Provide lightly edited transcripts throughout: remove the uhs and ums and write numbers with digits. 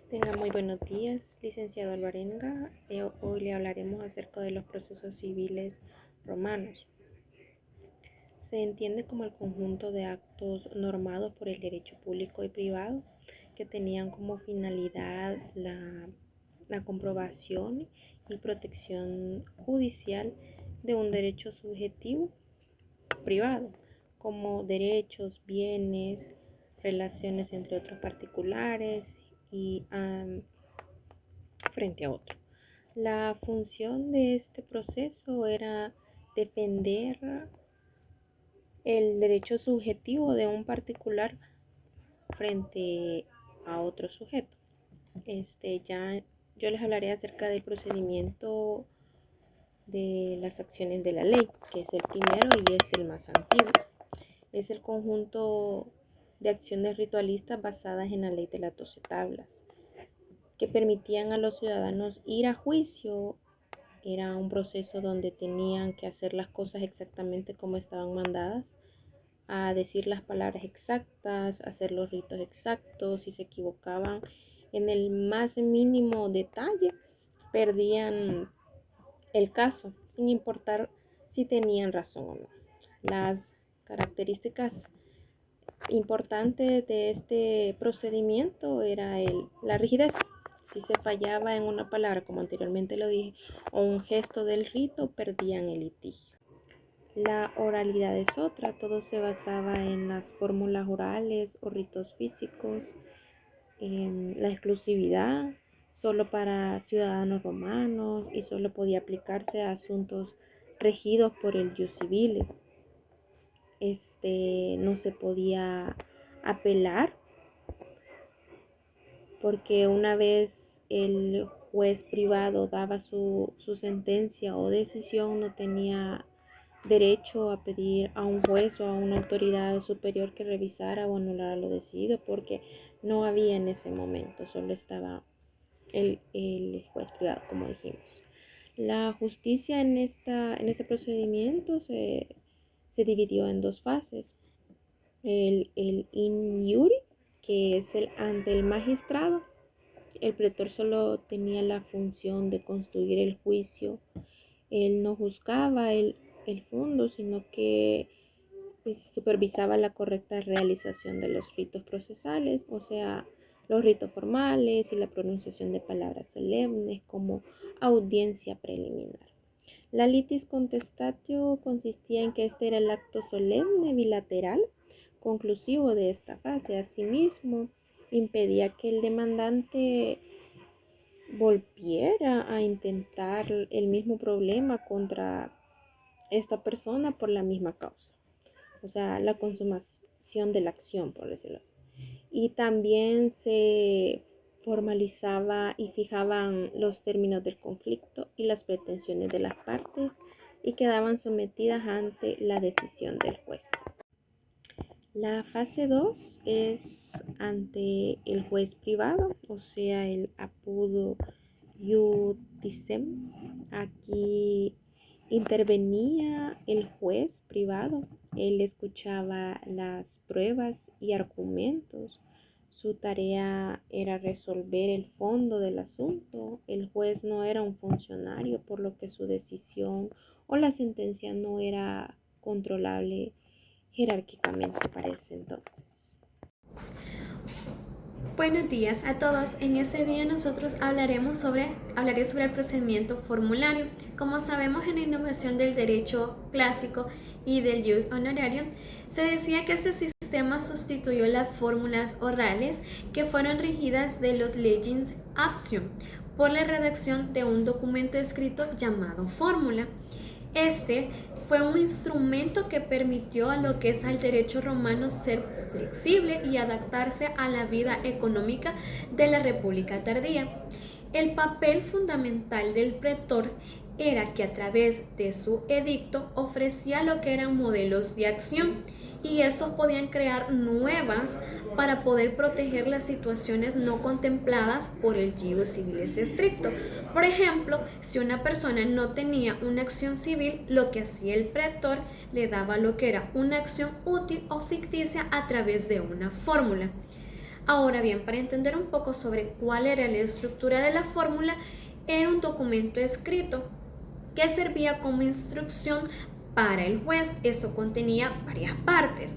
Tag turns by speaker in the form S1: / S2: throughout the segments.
S1: Tenga muy buenos días, licenciado Alvarenga. Hoy le hablaremos acerca de los procesos civiles romanos. Se entiende como el conjunto de actos normados por el derecho público y privado que tenían como finalidad la comprobación y protección judicial de un derecho subjetivo privado, como derechos, bienes, relaciones entre otros particulares y frente a otro. La función de este proceso era defender el derecho subjetivo de un particular frente a otro sujeto. Ya yo les hablaré acerca del procedimiento de las acciones de la ley, que es el primero y es el más antiguo. Es el conjunto de acciones ritualistas basadas en la ley de las 12 tablas, que permitían a los ciudadanos ir a juicio. Era un proceso donde tenían que hacer las cosas exactamente como estaban mandadas, a decir las palabras exactas, hacer los ritos exactos. Si se equivocaban en el más mínimo detalle, perdían el caso, sin importar si tenían razón o no. Las características importantes de este procedimiento era la rigidez. Si se fallaba en una palabra, como anteriormente lo dije, o un gesto del rito, perdían el litigio. La oralidad es otra, todo se basaba en las fórmulas orales o ritos físicos, en la exclusividad solo para ciudadanos romanos y solo podía aplicarse a asuntos regidos por el jus civile. No se podía apelar, porque una vez el juez privado daba su sentencia o decisión, no tenía derecho a pedir a un juez o a una autoridad superior que revisara o anulara lo decidido, porque no había en ese momento, solo estaba el juez privado, como dijimos. La justicia en este procedimiento se dividió en dos fases. El in iure, que es el ante el magistrado. El pretor solo tenía la función de construir el juicio. Él no juzgaba el fondo, sino que supervisaba la correcta realización de los ritos procesales, o sea, los ritos formales y la pronunciación de palabras solemnes como audiencia preliminar. La litis contestatio consistía en que este era el acto solemne bilateral conclusivo de esta fase. Asimismo, impedía que el demandante volviera a intentar el mismo problema contra esta persona por la misma causa, o sea, la consumación de la acción, por decirlo así. Y también se formalizaba y fijaban los términos del conflicto y las pretensiones de las partes, y quedaban sometidas ante la decisión del juez. La fase 2 es ante el juez privado, o sea, el apud iudicem. Aquí intervenía el juez privado. Él escuchaba las pruebas y argumentos. Su tarea era resolver el fondo del asunto. El juez no era un funcionario, por lo que su decisión o la sentencia no era controlable jerárquicamente para ese entonces.
S2: Buenos días a todos. En este día nosotros hablaré sobre el procedimiento formulario. Como sabemos, en la innovación del derecho clásico y del jus honorarium, se decía que este sistema sustituyó las fórmulas orales que fueron rigidas de los legis aptium por la redacción de un documento escrito llamado fórmula. Este fue un instrumento que permitió a lo que es al derecho romano ser flexible y adaptarse a la vida económica de la República tardía. El papel fundamental del pretor era que a través de su edicto ofrecía lo que eran modelos de acción, y estos podían crear nuevas para poder proteger las situaciones no contempladas por el Giro Civiles estricto. Por ejemplo, si una persona no tenía una acción civil, lo que hacía el pretor le daba lo que era una acción útil o ficticia a través de una fórmula. Ahora bien, para entender un poco sobre cuál era la estructura de la fórmula, era un documento escrito que servía como instrucción para el juez. Esto contenía varias partes: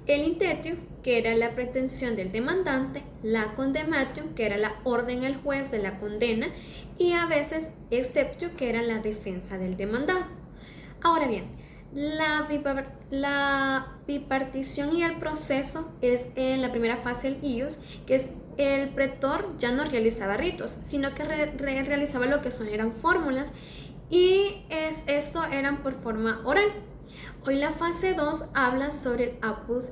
S2: el intention, que era la pretensión del demandante; la condemnation, que era la orden al juez de la condena; y a veces exceptio, que era la defensa del demandado. Ahora bien, la bipartición y el proceso es en la primera fase el ius, que es el pretor ya no realizaba ritos, sino que realizaba lo que eran fórmulas, y esto eran por forma oral. Hoy la fase 2 habla sobre el apus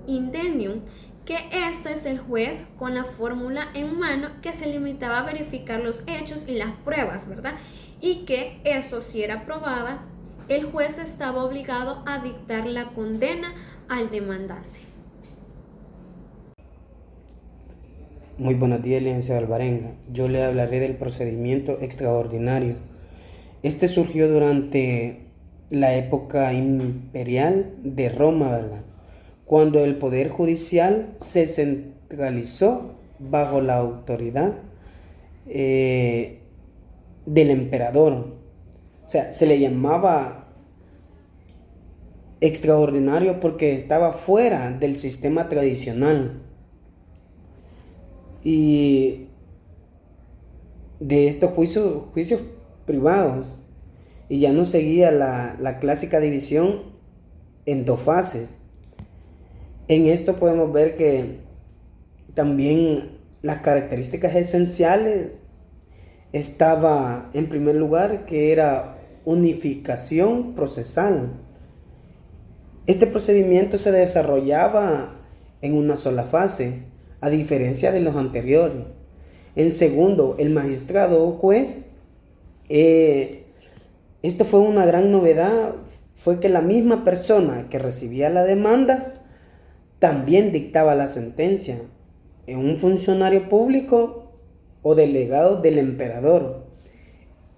S2: indenium, que esto es el juez con la fórmula en mano, que se limitaba a verificar los hechos y las pruebas, ¿verdad? Y que eso, si era aprobada, el juez estaba obligado a dictar la condena al demandante.
S3: Muy buenos días, licenciado Alvarenga. Yo le hablaré del procedimiento extraordinario. Este surgió durante la época imperial de Roma, ¿verdad? Cuando el poder judicial se centralizó bajo la autoridad del emperador. O sea, se le llamaba extraordinario porque estaba fuera del sistema tradicional. Y de estos juicios privados, y ya no seguía la clásica división en dos fases. En esto podemos ver que también las características esenciales estaba en primer lugar, que era unificación procesal. Este procedimiento se desarrollaba en una sola fase, a diferencia de los anteriores. En segundo, el magistrado o juez, esto fue una gran novedad, fue que la misma persona que recibía la demanda también dictaba la sentencia, en un funcionario público o delegado del emperador.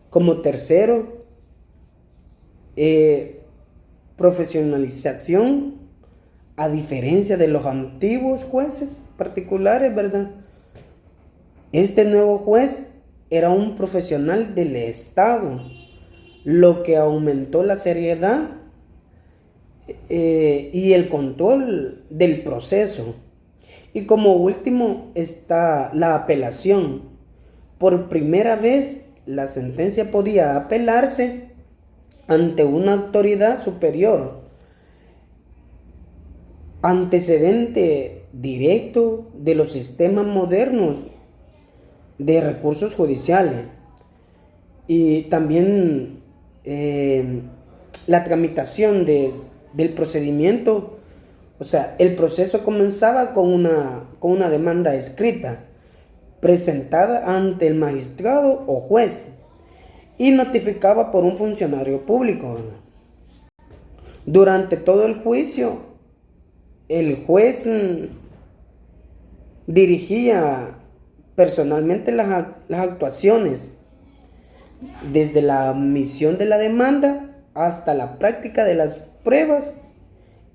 S3: Como tercero, profesionalización, a diferencia de los antiguos jueces particulares, ¿verdad? Este nuevo juez era un profesional del Estado, lo que aumentó la seriedad y el control del proceso. Y como último está la apelación. Por primera vez la sentencia podía apelarse ante una autoridad superior, antecedente directo de los sistemas modernos de recursos judiciales. Y también la tramitación del procedimiento, o sea, el proceso comenzaba con una demanda escrita presentada ante el magistrado o juez y notificada por un funcionario público, ¿verdad? Durante todo el juicio, el juez dirigía personalmente las actuaciones, desde la admisión de la demanda hasta la práctica de las pruebas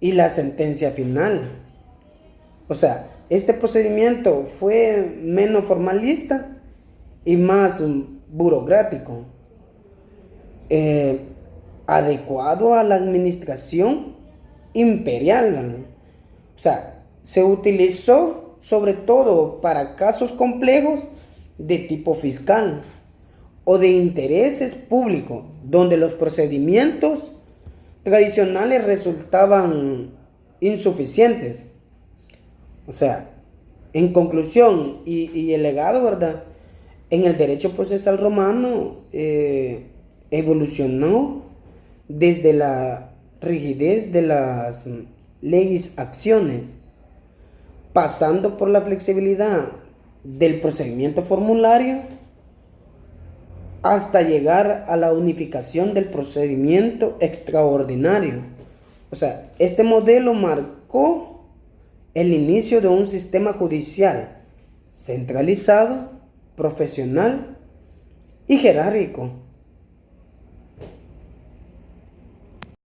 S3: y la sentencia final. O sea, este procedimiento fue menos formalista y más burocrático, adecuado a la administración imperial, ¿verdad? O sea, se utilizó sobre todo para casos complejos de tipo fiscal o de intereses públicos, donde los procedimientos tradicionales resultaban insuficientes. O sea, en conclusión y el legado, ¿verdad? En el derecho procesal romano evolucionó desde la rigidez de las leyes acciones, pasando por la flexibilidad del procedimiento formulario, hasta llegar a la unificación del procedimiento extraordinario. O sea, este modelo marcó el inicio de un sistema judicial centralizado, profesional y jerárquico,